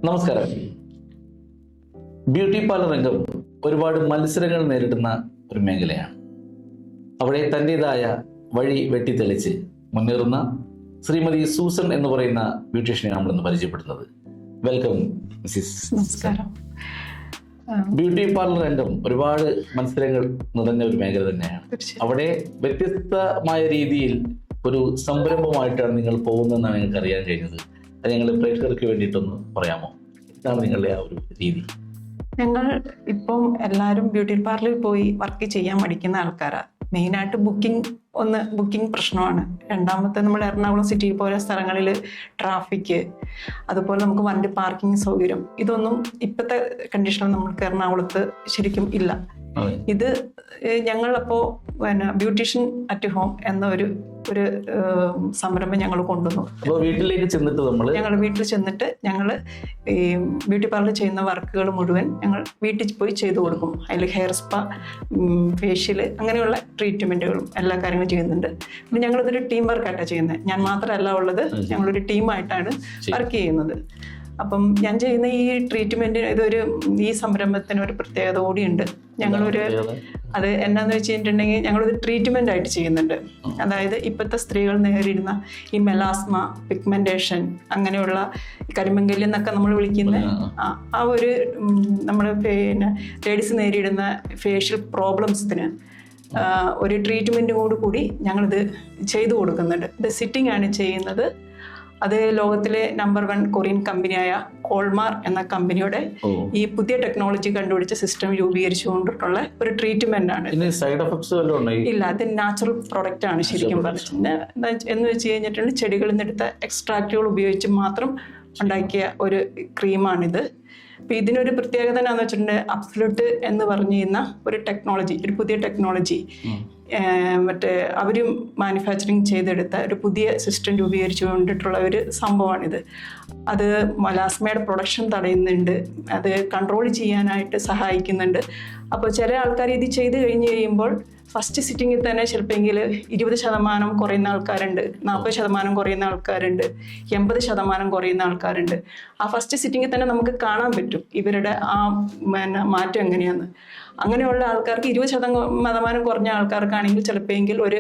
നമസ്കാരം. Beauty parlour രംഗം ഒരുപാട് മത്സരങ്ങൾ നേരിടുന്ന ഒരു മേഖലയാണ്. അവിടെ തൻ്റെതായ വഴി വെട്ടിത്തെളിച്ച് മുന്നേറുന്ന ശ്രീമതി സൂസൻ എന്ന് പറയുന്ന ബ്യൂട്ടീഷ്യനെ നമ്മളിന്ന് പരിചയപ്പെടുന്നത്. Welcome Mrs. നമസ്കാരം. ബ്യൂട്ടി പാർലർ രംഗം ഒരുപാട് മത്സരങ്ങൾ നിറഞ്ഞ ഒരു മേഖല തന്നെയാണ്. അവിടെ വ്യത്യസ്തമായ രീതിയിൽ ഒരു സംരംഭമായിട്ടാണ് നിങ്ങൾ പോകുന്നതെന്നാണ് നിങ്ങൾക്ക് അറിയാൻ കഴിഞ്ഞത്. അത് ഞങ്ങൾ പ്രേക്ഷകർക്ക് വേണ്ടിയിട്ടൊന്ന് പറയാമോ? ഇതാണ് നിങ്ങളുടെ ആ ഒരു രീതി. ഞങ്ങൾ ഇപ്പം എല്ലാവരും ബ്യൂട്ടി പാർലറിൽ പോയി വർക്ക് ചെയ്യാൻ മടിക്കുന്ന ആൾക്കാരാണ്. മെയിനായിട്ട് ബുക്കിംഗ് പ്രശ്നമാണ്. രണ്ടാമത്തെ നമ്മൾ എറണാകുളം സിറ്റി പോലെ സ്ഥലങ്ങളിൽ ട്രാഫിക്ക്, അതുപോലെ നമുക്ക് വണ്ടി പാർക്കിംഗ് സൗകര്യം, ഇതൊന്നും ഇപ്പോഴത്തെ കണ്ടീഷനിൽ നമുക്ക് എറണാകുളത്ത് ശരിക്കും ഇല്ല. ഇത് ഞങ്ങളപ്പോൾ ബ്യൂട്ടീഷ്യൻ അറ്റ് ഹോം എന്ന ഒരു സംരംഭം ഞങ്ങൾ കൊണ്ടുവന്നു. ഞങ്ങൾ വീട്ടിൽ ചെന്നിട്ട് ഞങ്ങൾ ഈ ബ്യൂട്ടി പാർലർ ചെയ്യുന്ന വർക്കുകൾ മുഴുവൻ ഞങ്ങൾ വീട്ടിൽ പോയി ചെയ്തു കൊടുക്കും. അതിൽ ഹെയർ സ്പാ, ഫേഷ്യൽ, അങ്ങനെയുള്ള ട്രീറ്റ്മെൻറ്റുകളും എല്ലാ കാര്യങ്ങളും ചെയ്യുന്നുണ്ട്. പിന്നെ ഞങ്ങളിതൊരു ടീം വർക്കായിട്ടാണ് ചെയ്യുന്നത്. ഞാൻ മാത്രമല്ല ഉള്ളത്, ഞങ്ങളൊരു ടീമായിട്ടാണ് വർക്ക് ചെയ്യുന്നത്. അപ്പം ഞാൻ ചെയ്യുന്ന ഈ ട്രീറ്റ്മെൻറ്റ് ഈ സംരംഭത്തിന് ഒരു പ്രത്യേകത കൂടിയുണ്ട്. അത് എന്നാന്ന് വെച്ചിട്ടുണ്ടെങ്കിൽ ഞങ്ങളൊരു ട്രീറ്റ്മെൻ്റ് ആയിട്ട് ചെയ്യുന്നുണ്ട്. അതായത് ഇപ്പോഴത്തെ സ്ത്രീകൾ നേരിടുന്ന ഈ മെലാസ്മ, പിഗ്മെൻറ്റേഷൻ, അങ്ങനെയുള്ള കരിമങ്കല്യം എന്നൊക്കെ നമ്മൾ വിളിക്കുന്ന ആ ഒരു നമ്മൾ ലേഡീസ് നേരിടുന്ന ഫേഷ്യൽ പ്രോബ്ലംസിന് ഒരു ട്രീറ്റ്മെൻറ്റോട് കൂടി ഞങ്ങളിത് ചെയ്തു കൊടുക്കുന്നുണ്ട്. ഇത് സിറ്റിംഗ് ആണ് ചെയ്യുന്നത്. അത് ലോകത്തിലെ നമ്പർ 1 കൊറിയൻ കമ്പനിയായ കോൾമാർ എന്ന കമ്പനിയുടെ ഈ പുതിയ ടെക്നോളജി കണ്ടുപിടിച്ച സിസ്റ്റം രൂപീകരിച്ചുകൊണ്ടിട്ടുള്ള ഒരു ട്രീറ്റ്മെന്റ് ആണ്. ഇല്ല, അത് നാച്ചുറൽ പ്രൊഡക്റ്റ് ആണ് ശരിക്കും പറഞ്ഞിട്ടുണ്ട്. എന്ന് വെച്ച് കഴിഞ്ഞിട്ടുണ്ടെങ്കിൽ ചെടികളിൽ നിന്നെടുത്ത എക്സ്ട്രാക്റ്റുകൾ ഉപയോഗിച്ച് മാത്രം ഉണ്ടാക്കിയ ഒരു ക്രീമാണിത്. അപ്പം ഇതിനൊരു പ്രത്യേകത എന്താണെന്ന് വെച്ചിട്ടുണ്ടെങ്കിൽ അബ്സല്യൂട്ട് എന്ന് പറഞ്ഞിരുന്ന ഒരു ടെക്നോളജി, ഒരു പുതിയ ടെക്നോളജി അവരും മാനുഫാക്ചറിങ് ചെയ്തെടുത്ത ഒരു പുതിയ സിസ്റ്റം രൂപീകരിച്ചു കൊണ്ടിട്ടുള്ള ഒരു സംഭവമാണിത്. അത് മലാസ്മയുടെ പ്രൊഡക്ഷൻ തടയുന്നുണ്ട്, അത് കൺട്രോൾ ചെയ്യാനായിട്ട് സഹായിക്കുന്നുണ്ട്. അപ്പോൾ ചില ആൾക്കാർ ഇത് ചെയ്ത് കഴിഞ്ഞ് കഴിയുമ്പോൾ ഫസ്റ്റ് സിറ്റിങ്ങിൽ തന്നെ ചിലപ്പോൾ 20% കുറയുന്ന ആൾക്കാരുണ്ട്, 40% കുറയുന്ന ആൾക്കാരുണ്ട്, 80% കുറയുന്ന ആൾക്കാരുണ്ട്. ആ ഫസ്റ്റ് സിറ്റിങ്ങിൽ തന്നെ നമുക്ക് കാണാൻ പറ്റും ഇവരുടെ ആ മാറ്റം എങ്ങനെയാന്ന്. അങ്ങനെയുള്ള ആൾക്കാർക്ക് 20% കുറഞ്ഞ ആൾക്കാർക്കാണെങ്കിൽ ചിലപ്പോൾ ഒരു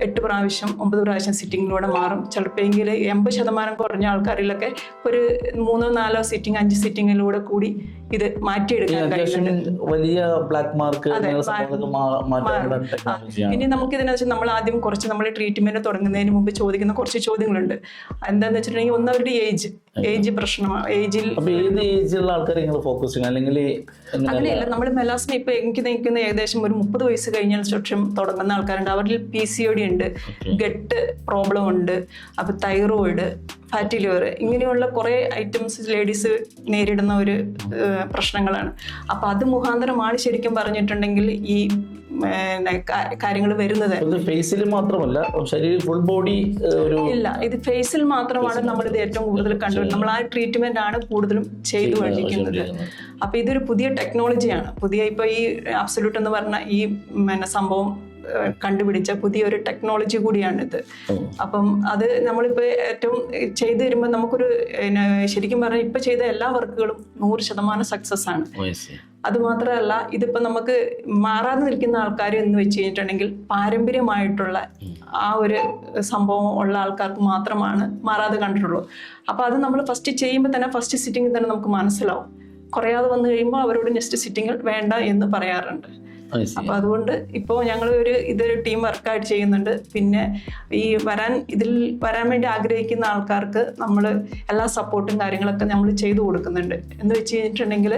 8 പ്രാവശ്യം 9 പ്രാവശ്യം സിറ്റിങ്ങിലൂടെ മാറും. ചിലപ്പോൾ 80% കുറഞ്ഞ ആൾക്കാരിലൊക്കെ ഒരു 3-4 സിറ്റിംഗ് 5 സിറ്റിങ്ങിലൂടെ കൂടി ഇത് മാറ്റിയെടുക്കാൻ കഴിയുന്നുണ്ട്. ഇനി നമുക്ക് ഇതിനെ വെച്ചാൽ നമ്മൾ ആദ്യം നമ്മൾ ട്രീറ്റ്മെന്റ് തുടങ്ങുന്നതിന് മുമ്പ് ചോദിക്കുന്ന കുറച്ച് ചോദ്യങ്ങളുണ്ട്. എന്താന്ന് വെച്ചിട്ടുണ്ടെങ്കിൽ ഒന്ന് അവരുടെ ഏജ് പ്രശ്നമാണ്. അങ്ങനെയല്ല, നമ്മൾ മെലാസ്മ ഇപ്പൊ എനിക്ക് നിൽക്കുന്ന ഏകദേശം ഒരു 30 വയസ്സ് കഴിഞ്ഞാൽ ശേഷം തുടങ്ങുന്ന ആൾക്കാരുണ്ട്. അവരിൽ PCOD ഉണ്ട്, ഗട്ട് പ്രോബ്ലം ഉണ്ട്, അപ്പൊ തൈറോയിഡ്, ഫാറ്റി ലിവർ, ഇങ്ങനെയുള്ള കുറേ ഐറ്റംസ് ലേഡീസ് നേരിടുന്ന ഒരു പ്രശ്നങ്ങളാണ്. അപ്പൊ അത് മുഖാന്തരമാണ് ശരിക്കും പറഞ്ഞിട്ടുണ്ടെങ്കിൽ ഈ കാര്യങ്ങൾ വരുന്നത്. ഫേസിൽ മാത്രമല്ല, ഫുൾ ബോഡി ഇല്ല, ഇത് ഫേസിൽ മാത്രമാണ് നമ്മളിത് ഏറ്റവും കൂടുതൽ കണ്ടുവരുന്നത്. നമ്മൾ ആ ട്രീറ്റ്മെന്റ് ആണ് കൂടുതലും ചെയ്തു കൊണ്ടിരിക്കുന്നത്. അപ്പൊ ഇതൊരു പുതിയ ടെക്നോളജിയാണ്. ഇപ്പൊ ഈ അബ്സല്യൂട്ട് എന്ന് പറഞ്ഞ ഈ സംഭവം കണ്ടുപിടിച്ച പുതിയൊരു ടെക്നോളജി കൂടിയാണിത്. അപ്പം അത് നമ്മളിപ്പോൾ ഏറ്റവും ചെയ്തു തരുമ്പോൾ നമുക്കൊരു ശരിക്കും പറഞ്ഞാൽ ഇപ്പൊ ചെയ്ത എല്ലാ വർക്കുകളും 100% സക്സസ് ആണ്. അതുമാത്രമല്ല, ഇതിപ്പോ നമുക്ക് മാറാതെ നിൽക്കുന്ന ആൾക്കാർ എന്ന് വെച്ച് കഴിഞ്ഞിട്ടുണ്ടെങ്കിൽ പാരമ്പര്യമായിട്ടുള്ള ആ ഒരു സംഭവം ഉള്ള ആൾക്കാർക്ക് മാത്രമാണ് മാറാതെ കണ്ടിട്ടുള്ളൂ. അപ്പൊ അത് നമ്മൾ ഫസ്റ്റ് ചെയ്യുമ്പോൾ തന്നെ ഫസ്റ്റ് സിറ്റിങ്ങിൽ തന്നെ നമുക്ക് മനസ്സിലാവും. കുറയാതെ വന്നു കഴിയുമ്പോൾ അവരോട് നെക്സ്റ്റ് സിറ്റിങ്ങിൽ വേണ്ട എന്ന് പറയാറുണ്ട്. അപ്പൊ അതുകൊണ്ട് ഇപ്പോൾ ഞങ്ങൾ ഇതൊരു ടീം വർക്കായിട്ട് ചെയ്യുന്നുണ്ട്. പിന്നെ ഇതിൽ വരാൻ വേണ്ടി ആഗ്രഹിക്കുന്ന ആൾക്കാർക്ക് നമ്മൾ എല്ലാ സപ്പോർട്ടും കാര്യങ്ങളൊക്കെ നമ്മൾ ചെയ്തു കൊടുക്കുന്നുണ്ട്. എന്ന് വെച്ച് കഴിഞ്ഞിട്ടുണ്ടെങ്കിൽ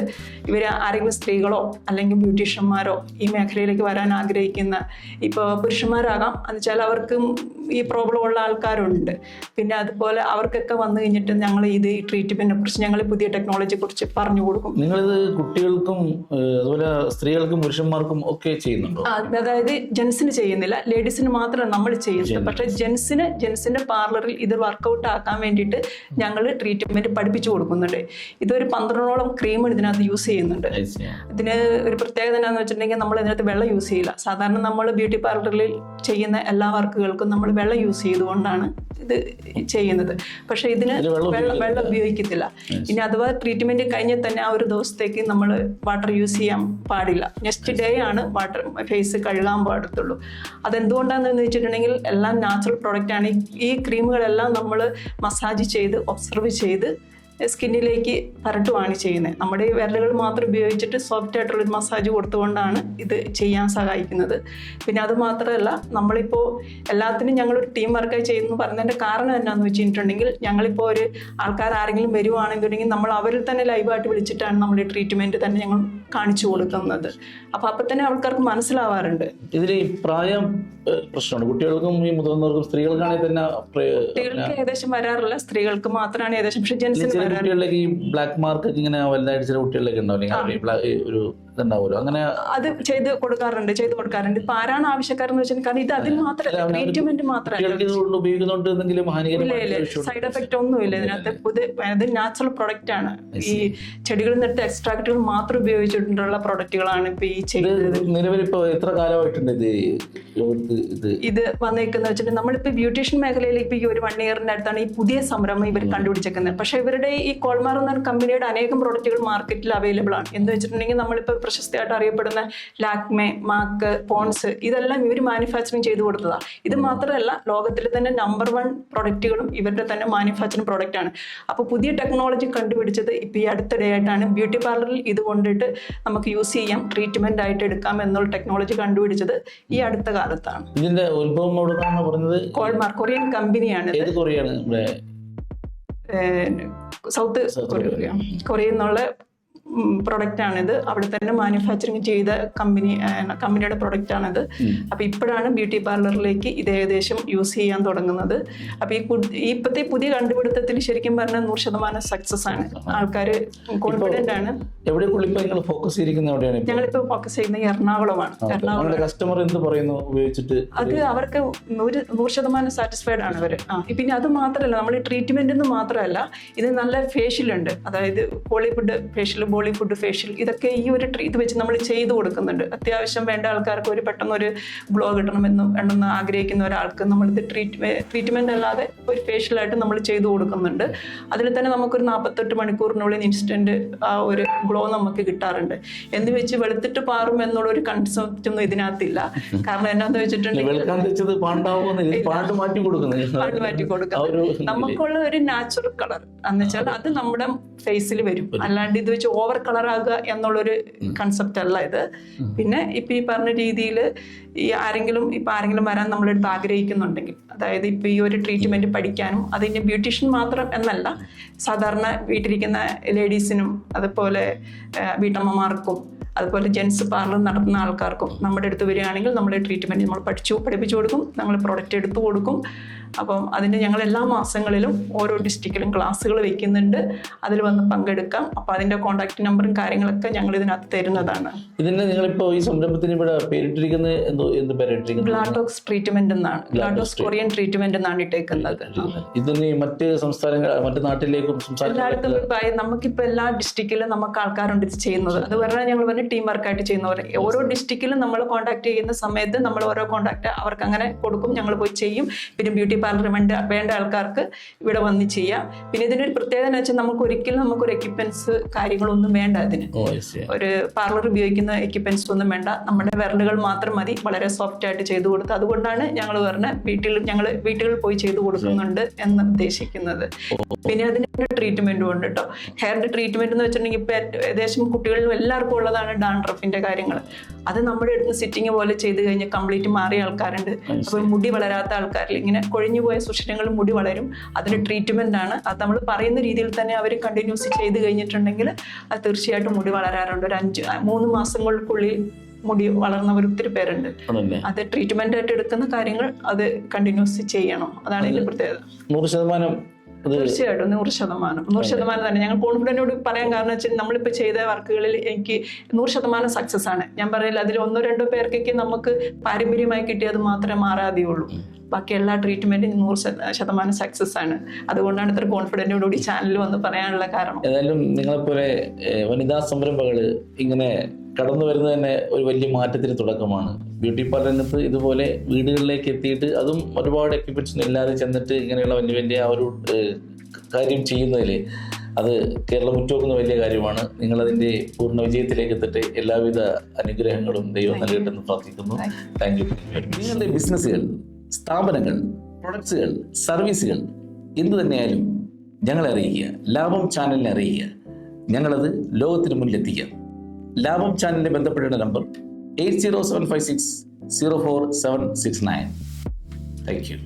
ഇവർ ആരെങ്കിലും സ്ത്രീകളോ അല്ലെങ്കിൽ ബ്യൂട്ടീഷ്യന്മാരോ ഈ മേഖലയിലേക്ക് വരാൻ ആഗ്രഹിക്കുന്ന, ഇപ്പോൾ പുരുഷന്മാരാകാം, എന്നുവെച്ചാൽ അവർക്കും ഈ പ്രോബ്ലം ഉള്ള ആൾക്കാരുണ്ട്. പിന്നെ അതുപോലെ അവർക്കൊക്കെ വന്നു കഴിഞ്ഞിട്ട് ഞങ്ങൾ ഈ ട്രീറ്റ്മെന്റിനെ കുറിച്ച്, ഞങ്ങൾ പുതിയ ടെക്നോളജിയെ കുറിച്ച് പറഞ്ഞു കൊടുക്കും. നിങ്ങളിത് കുട്ടികൾക്കും അതുപോലെ സ്ത്രീകൾക്കും പുരുഷന്മാർക്കും ഒക്കെ ചെയ്യുന്നുണ്ടോ? അതായത് ജെൻസിന് ചെയ്യുന്നില്ല, ലേഡീസിന് മാത്രമാണ് നമ്മൾ ചെയ്യുന്നത്. പക്ഷെ ജെൻസിന്റെ പാർലറിൽ ഇത് വർക്കൗട്ട് ആക്കാൻ വേണ്ടിയിട്ട് ഞങ്ങൾ ട്രീറ്റ്മെന്റ് പഠിപ്പിച്ചു കൊടുക്കുന്നുണ്ട്. ഇതൊരു 12ഓളം ക്രീം ഇതിനകത്ത് യൂസ് ചെയ്യുന്നുണ്ട്. ഇതിന് ഒരു പ്രത്യേകത എന്താണെന്ന് വെച്ചിട്ടുണ്ടെങ്കിൽ നമ്മൾ ഇതിനകത്ത് വെള്ളം യൂസ് ചെയ്യില്ല. സാധാരണ നമ്മൾ ബ്യൂട്ടി പാർലറിൽ ചെയ്യുന്ന എല്ലാ വർക്കുകൾക്കും നമ്മൾ വെള്ളം യൂസ് ചെയ്തുകൊണ്ടാണ് ഇത് ചെയ്യുന്നത്. പക്ഷെ ഇതിന് വെള്ളം ഉപയോഗിക്കത്തില്ല. ഇനി അഥവാ ട്രീറ്റ്മെന്റ് കഴിഞ്ഞാൽ തന്നെ ആ ഒരു ദിവസത്തേക്ക് നമ്മൾ വാട്ടർ യൂസ് ചെയ്യാൻ പാടില്ല. നെക്സ്റ്റ് ഡേ ആണ് വാട്ടർ ഫേസ് കഴുകാൻ പാടത്തുള്ളൂ. അതെന്തുകൊണ്ടാണെന്ന് വെച്ചിട്ടുണ്ടെങ്കിൽ എല്ലാം നാച്ചുറൽ പ്രോഡക്റ്റ് ആണ്. ഈ ക്രീമുകളെല്ലാം നമ്മൾ മസാജ് ചെയ്ത് ഒബ്സർവ് ചെയ്ത് സ്കിന്നിലേക്ക് പരട്ടുവാണ് ചെയ്യുന്നത്. നമ്മുടെ ഈ വിരലുകൾ മാത്രം ഉപയോഗിച്ചിട്ട് സോഫ്റ്റ് ആയിട്ടുള്ളൊരു മസാജ് കൊടുത്തുകൊണ്ടാണ് ഇത് ചെയ്യാൻ സഹായിക്കുന്നത്. പിന്നെ അത് മാത്രമല്ല, നമ്മളിപ്പോൾ എല്ലാത്തിനും ഞങ്ങളൊരു ടീം വർക്കായി ചെയ്യുന്നു പറഞ്ഞതിൻ്റെ കാരണം എന്നാന്ന് വെച്ചിട്ടുണ്ടെങ്കിൽ, ഞങ്ങളിപ്പോൾ ഒരു ആൾക്കാർ ആരെങ്കിലും വരുവാണെന്നുണ്ടെങ്കിൽ നമ്മൾ അവരിൽ തന്നെ ലൈവായിട്ട് വിളിച്ചിട്ടാണ് നമ്മൾ ഈ ട്രീറ്റ്മെൻറ്റ് തന്നെ ഞങ്ങൾ കാണിച്ചു കൊടുക്കുന്നത്. അപ്പോൾ തന്നെ ആൾക്കാർക്ക് മനസ്സിലാവാറുണ്ട്. ഇതിൽ ഈ പ്രായം പ്രശ്നമുണ്ട്. കുട്ടികൾക്കും ഈ മുതിർന്നവർക്കും സ്ത്രീകൾക്കാണെങ്കിൽ തന്നെ കുട്ടികൾക്ക് ഏകദേശം വരാറില്ല, സ്ത്രീകൾക്ക് മാത്രമാണ് ഏകദേശം. പക്ഷെ ജെൻസിന് കുട്ടികളിലേക്ക് ഈ ബ്ലാക്ക് മാർക്ക് ഇങ്ങനെ വലുതായിട്ട് ചില കുട്ടികളിലേക്ക് ഉണ്ടാവില്ല ഒരു ഇതുണ്ടാവുമല്ലോ, അങ്ങനെ അത് ചെയ്ത് കൊടുക്കാറുണ്ട്. ഇപ്പൊ ആരാണ് ആവശ്യക്കാരെന്ന് വെച്ചാൽ, കാരണം ഇത് അതിൽ മാത്രമല്ല, ട്രീറ്റ്മെന്റ് മാത്രമല്ല, സൈഡ് എഫക്റ്റ് ഒന്നുമില്ല ഇതിനകത്ത്. ഇത് നാച്ചുറൽ പ്രൊഡക്റ്റ് ആണ്. ഈ ചെടികളിൽ നിന്നെടുത്ത എക്സ്ട്രാക്റ്റുകൾ മാത്രം ഉപയോഗിച്ചിട്ടുള്ള പ്രൊഡക്റ്റുകളാണ് ഇപ്പൊ ഈ ചെയ്യുന്നത്. നിലവിൽ ഇപ്പൊ എത്ര കാലമായിട്ടുണ്ട് ഇത് വന്നേക്കുന്ന വെച്ചിട്ട്, നമ്മളിപ്പോ ബ്യൂട്ടീഷ്യൻ മേഖലയിൽ ഇപ്പൊ ഈ ഒരു 1 ഇയറിന്റെ അടുത്താണ് ഈ പുതിയ സംരംഭം ഇവർ കണ്ടുപിടിച്ചേക്കുന്നത്. പക്ഷെ ഇവരുടെ ഈ കോൾമാർ എന്ന കമ്പനിയുടെ അനേകം പ്രൊഡക്റ്റുകൾ മാർക്കറ്റിൽ അവൈലബിൾ ആണ്. എന്ന് വെച്ചിട്ടുണ്ടെങ്കിൽ നമ്മളിപ്പോൾ പ്രശസ്തിയായിട്ട് അറിയപ്പെടുന്ന ലാക്മെ, മാക്ക്, പോൺസ്, ഇതെല്ലാം ഇവർ മാനുഫാക്ചറിങ് ചെയ്ത് കൊടുത്തതാണ്. ഇത് മാത്രമല്ല, ലോകത്തിലെ തന്നെ നമ്പർ 1 പ്രൊഡക്റ്റുകളും ഇവരുടെ തന്നെ മാനുഫാക്ചറിങ് പ്രൊഡക്റ്റ് ആണ്. അപ്പോൾ പുതിയ ടെക്നോളജി കണ്ടുപിടിച്ചത് ഇപ്പോൾ ഈ അടുത്തിടെ ആയിട്ടാണ്. ബ്യൂട്ടി പാർലറിൽ ഇത് കൊണ്ടിട്ട് നമുക്ക് യൂസ് ചെയ്യാം, ട്രീറ്റ്മെന്റ് ആയിട്ട് എടുക്കാം എന്നുള്ള ടെക്നോളജി കണ്ടുപിടിച്ചത് ഈ അടുത്ത കാലത്താണ്. ഇതിന്റെ ഉത്ഭവം എവിടെയാണെന്ന് പറഞ്ഞത്? കോൾമാർ, കൊറിയൻ കമ്പനിയാണ്. സൗത്ത് കൊറിയ എന്നുള്ള പ്രൊഡക്റ്റാണിത്. അവിടെ തന്നെ മാനുഫാക്ചറിങ് ചെയ്ത കമ്പനിയുടെ പ്രൊഡക്റ്റാണിത്. അപ്പോൾ ഇപ്പോഴാണ് ബ്യൂട്ടി പാർലറിലേക്ക് ഇത് ഏകദേശം യൂസ് ചെയ്യാൻ തുടങ്ങുന്നത്. അപ്പോൾ ഇപ്പോഴത്തെ പുതിയ കണ്ടുപിടുത്തത്തിൽ ശരിക്കും പറഞ്ഞാൽ 100% സക്സസ് ആണ്. ആൾക്കാർ കോൺഫിഡന്റ് ആണ്. ഫോക്കസ് ചെയ്യുന്നത് ഞങ്ങളിപ്പോൾ ഫോക്കസ് ചെയ്യുന്നത് എറണാകുളമാണ്. എറണാകുളം കസ്റ്റമർ എന്ത് പറയുന്നു ഉപയോഗിച്ചിട്ട്? അത് അവർക്ക് 100% സാറ്റിസ്ഫൈഡ് ആണ് അവർ. പിന്നെ അത് മാത്രമല്ല, നമ്മൾ ട്രീറ്റ്മെന്റ് മാത്രമല്ല, ഇത് നല്ല ഫേഷ്യൽ ഉണ്ട്. അതായത് ഹോളിവുഡ് ഫേഷ്യൽ, ബോളിവുഡ് ഫേഷ്യൽ, ഇതൊക്കെ ഈ ഒരു ഇത് വെച്ച് നമ്മൾ ചെയ്തു കൊടുക്കുന്നുണ്ട്. അത്യാവശ്യം വേണ്ട ആൾക്കാർക്ക് ഒരു പെട്ടെന്നൊരു ഗ്ലോ കിട്ടണമെന്ന് ആഗ്രഹിക്കുന്ന ഒരാൾക്ക് നമ്മളിത് ട്രീറ്റ്മെന്റ് അല്ലാതെ ഒരു ഫേഷ്യലായിട്ട് നമ്മൾ ചെയ്തു കൊടുക്കുന്നുണ്ട്. അതിൽ തന്നെ നമുക്കൊരു 48 മണിക്കൂറിനുള്ളിൽ ഇൻസ്റ്റന്റ് ആ ഒരു ഗ്ലോ നമുക്ക് കിട്ടാറുണ്ട്. എന്ന് വെച്ച് വെളുത്തിട്ട് പാറും എന്നുള്ളൊരു കൺസെപ്റ്റ് ഒന്നും ഇതിനകത്തില്ല. കാരണം എന്നാന്ന് വെച്ചിട്ടുണ്ടെങ്കിൽ പാണ്ട് മാറ്റി കൊടുക്കും. നമുക്കുള്ള ഒരു നാച്ചുറൽ കളർ എന്ന് വെച്ചാൽ അത് നമ്മുടെ ഫേസിൽ വരും. അല്ലാണ്ട് ഇത് വെച്ച് ഓവർ കളർ ആകുക എന്നുള്ളൊരു കൺസെപ്റ്റ് അല്ല ഇത്. പിന്നെ ഇപ്പൊ ഈ പറഞ്ഞ രീതിയിൽ ഈ ആരെങ്കിലും വരാൻ നമ്മളെടുത്ത് ആഗ്രഹിക്കുന്നുണ്ടെങ്കിൽ, അതായത് ഇപ്പൊ ഈ ഒരു ട്രീറ്റ്മെന്റ് പഠിക്കാനും, അതിന്റെ ബ്യൂട്ടീഷ്യൻ മാത്രം എന്നല്ല, സാധാരണ വീട്ടിലിരിക്കുന്ന ലേഡീസിനും അതുപോലെ വീട്ടമ്മമാർക്കും അതുപോലെ ജെൻസ് പാർലർ നടത്തുന്ന ആൾക്കാർക്കും നമ്മുടെ അടുത്ത് വരികയാണെങ്കിൽ നമ്മൾ ട്രീറ്റ്മെൻറ്റ് നമ്മൾ പഠിപ്പിച്ചു കൊടുക്കും, നമ്മൾ പ്രൊഡക്റ്റ് എടുത്തു കൊടുക്കും. അപ്പം അതിന് ഞങ്ങൾ എല്ലാ മാസങ്ങളിലും ഓരോ ഡിസ്ട്രിക്റ്റിലും ക്ലാസ്സുകൾ വെക്കുന്നുണ്ട്. അതിൽ വന്ന് പങ്കെടുക്കാം. അപ്പോൾ അതിൻ്റെ കോൺടാക്ട് നമ്പറും കാര്യങ്ങളൊക്കെ ഞങ്ങൾ ഇതിനകത്ത് തരുന്നതാണ്. ഇതിന് നിങ്ങളിപ്പോൾ ഈ സംരംഭത്തിന് ഇവിടെ പേരിട്ടിരിക്കുന്നത് എന്ത് പേരിട്ടിരിക്കുന്നത്? ഗ്ലാഡോക്സ് ട്രീറ്റ്മെന്റ് എന്നാണ്. ഗ്ലാഡോക്സ് കൊറിയൻ ട്രീറ്റ്മെന്റ് എന്നാണ് ഇട്ടേക്കുന്നത്. ഇതിന് മറ്റ് സംസ്ഥാനങ്ങൾ, മറ്റ് നാട്ടിലേക്കും എല്ലായിടത്തും നമുക്കിപ്പോൾ എല്ലാ ഡിസ്ട്രിക്റ്റിലും നമുക്ക് ആൾക്കാരുണ്ട് ഇത് ചെയ്യുന്നത്. അത് പറഞ്ഞാൽ ഞങ്ങൾ പറഞ്ഞ ടീം വർക്കായിട്ട് ചെയ്യുന്നവർ ഓരോ ഡിസ്ട്രിക്റ്റിലും നമ്മൾ കോൺടാക്ട് ചെയ്യുന്ന സമയത്ത് നമ്മൾ ഓരോ കോൺടാക്ട് അവർക്ക് അങ്ങനെ കൊടുക്കും, ഞങ്ങൾ പോയി ചെയ്യും. പിന്നെ ബ്യൂട്ടി പാർലർ വേണ്ട ആൾക്കാർക്ക് ഇവിടെ വന്ന് ചെയ്യാം. പിന്നെ ഇതിനൊരു പ്രത്യേകത എന്ന് വെച്ചാൽ നമുക്കൊരു എക്യുപ്മെന്റ്സ് കാര്യങ്ങളൊന്നും വേണ്ട. അതിന് ഒരു പാർലർ ഉപയോഗിക്കുന്ന എക്യുപ്മെന്റ്സ് ഒന്നും വേണ്ട. നമ്മുടെ വിരലുകൾ മാത്രം മതി, വളരെ സോഫ്റ്റ് ആയിട്ട് ചെയ്തു കൊടുത്ത്. അതുകൊണ്ടാണ് ഞങ്ങൾ പറഞ്ഞ വീട്ടുകളിൽ പോയി ചെയ്തു കൊടുക്കുന്നുണ്ട് എന്ന് ഉദ്ദേശിക്കുന്നത്. പിന്നെ അതിന് ട്രീറ്റ്മെന്റും ഉണ്ട് കേട്ടോ. ഹെയറിന്റെ ട്രീറ്റ്മെന്റ് എന്ന് വെച്ചിട്ടുണ്ടെങ്കിൽ ഇപ്പൊ ഏകദേശം കുട്ടികളിലും എല്ലാവർക്കും ഉള്ളതാണ് ഡാൻഡ്രഫിന്റെ കാര്യങ്ങൾ. അത് നമ്മുടെ അടുത്ത് സിറ്റിംഗ് പോലെ ചെയ്ത് കഴിഞ്ഞാൽ കംപ്ലീറ്റ് മാറിയ ആൾക്കാരുണ്ട്. അപ്പോൾ മുടി വളരാത്ത ആൾക്കാരിൽ ഇങ്ങനെ കൊഴിഞ്ഞു പോയ സുഷിരങ്ങൾ മുടി വളരും. അതിന് ട്രീറ്റ്മെന്റ് ആണ്. അത് നമ്മൾ പറയുന്ന രീതിയിൽ തന്നെ അവർ കണ്ടിന്യൂസ് ചെയ്ത് കഴിഞ്ഞിട്ടുണ്ടെങ്കിൽ അത് തീർച്ചയായിട്ടും മുടി വളരാറുണ്ട്. ഒരു 3 മാസങ്ങൾക്കുള്ളിൽ മുടി വളർന്നവർ ഒത്തിരി പേരുണ്ട്. അത് ട്രീറ്റ്മെന്റ് ആയിട്ട് എടുക്കുന്ന കാര്യങ്ങൾ അത് കണ്ടിന്യൂസ് ചെയ്യണം. അതാണ് ഇതിന്റെ പ്രത്യേകത. 100% തീർച്ചയായിട്ടും 100% തന്നെ. ഞങ്ങൾ കോൺഫിഡൻറ്റോട് പറയാൻ കാരണം വെച്ചാൽ നമ്മളിപ്പോൾ ചെയ്ത വർക്കുകളിൽ എനിക്ക് 100% സക്സസ് ആണ്. ഞാൻ പറയില്ല, അതിൽ 1-2 പേർക്കൊക്കെ നമുക്ക് പാരമ്പര്യമായി കിട്ടിയത് മാത്രമേ മാറാതെയുള്ളൂ. ബാക്കി എല്ലാ ട്രീറ്റ്മെന്റും 100% സക്സസ് ആണ്. അതുകൊണ്ടാണ് ഇത്ര കോൺഫിഡൻറ്റോടുകൂടി ചാനലിൽ വന്ന് പറയാനുള്ള കാരണം. ഏതായാലും നിങ്ങളെപ്പോലെ വനിതാ സംരംഭകൾ ഇങ്ങനെ കടന്നു വരുന്നത് തന്നെ ഒരു വലിയ മാറ്റത്തിന് തുടക്കമാണ്. ബ്യൂട്ടി പാർലറിനകത്ത് ഇതുപോലെ വീടുകളിലേക്ക് എത്തിയിട്ട് അതും ഒരുപാട് എക്യുപ്മെന്റ്സ് ഇല്ലാതെ ചെന്നിട്ട് ഇങ്ങനെയുള്ള വലിയ വലിയ ആ ഒരു കാര്യം ചെയ്യുന്നതിൽ അത് കേരളം ഉറ്റുനോക്കുന്ന വലിയ കാര്യമാണ്. നിങ്ങളതിൻ്റെ പൂർണ്ണ വിജയത്തിലേക്ക് എത്തട്ടെ. എല്ലാവിധ അനുഗ്രഹങ്ങളും ദൈവം നൽകട്ടെന്ന് പ്രാർത്ഥിക്കുന്നു. Thank you. നിങ്ങളുടെ ബിസിനസ്സുകൾ, സ്ഥാപനങ്ങൾ, പ്രൊഡക്ട്സുകൾ, സർവീസുകൾ എന്തു തന്നെയായാലും ഞങ്ങളെ അറിയിക്കുക. ലാഭം ചാനലിനെ അറിയിക്കുക. ഞങ്ങളത് ലോകത്തിന് മുന്നിലെത്തിക്കാം. ലാഭം ചാനലിനെ ബന്ധപ്പെടേണ്ട നമ്പർ 8075604769. Thank you.